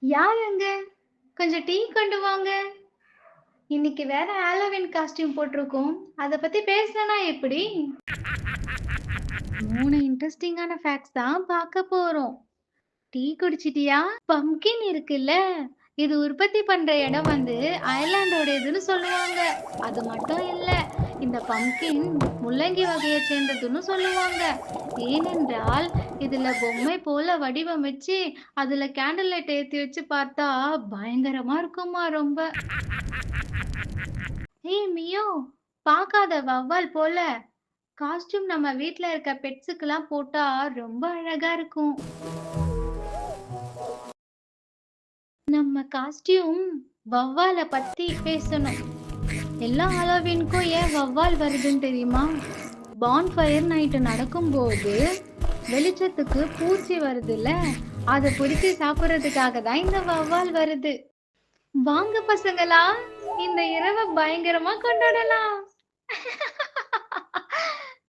யாருங்க? கொஞ்சம் டீ கொண்டு வாங்க. இன்னைக்கு வேற ஹாலோவீன் காஸ்டியூம் போட்டிருக்கோம். அத பத்தி பேசலனா எப்படி? 3 இன்ட்ரஸ்டிங்கான ஃபேக்ட்ஸ் தான் பார்க்க போறோம். டீ குடிச்சிட்டியா? பம்ப்கின் இருக்குல்ல, இது உற்பத்தி பண்ற இடம் வந்து அயர்லாண்டோடதுன்னு சொல்லுவாங்க. அது மட்டும் இல்ல, இந்த பம்ப்கின் முள்ளங்கி வகையைச் சேர்ந்ததுன்னு சொல்லுவாங்க. ஏனென்றால், இதுல பொம்மை போல வடிவமைச்சு, அதுல கேண்டில் லைட் ஏத்தி வச்சு பார்த்தா பயங்கரமா இருக்குமா ரொம்ப. ஏய் மியோ, பார்க்காத வௌவால் போல. காஸ்டியூம் நம்ம வீட்ல இருக்க பெட்ஸுக்கெல்லாம் போட்டா ரொம்ப அழகா இருக்கும். நம்ம காஸ்டியூம் வௌவால பத்தி பேசணும். எல்லா ஹாலோவீனுக்கும் ஏன் வௌவால் வருதுன்னு தெரியுமா? பான்ஃபயர் நைட்டு நடக்கும்போது வெளிச்சத்துக்கு பூச்சி வருதுல்ல, அத பிடிச்சு சாப்பிடுறதுக்காக தான் இந்த வௌவால் வருது. வாங்க பசங்களா, இந்த இரவ பயங்கரமா கொண்டாடலாம்.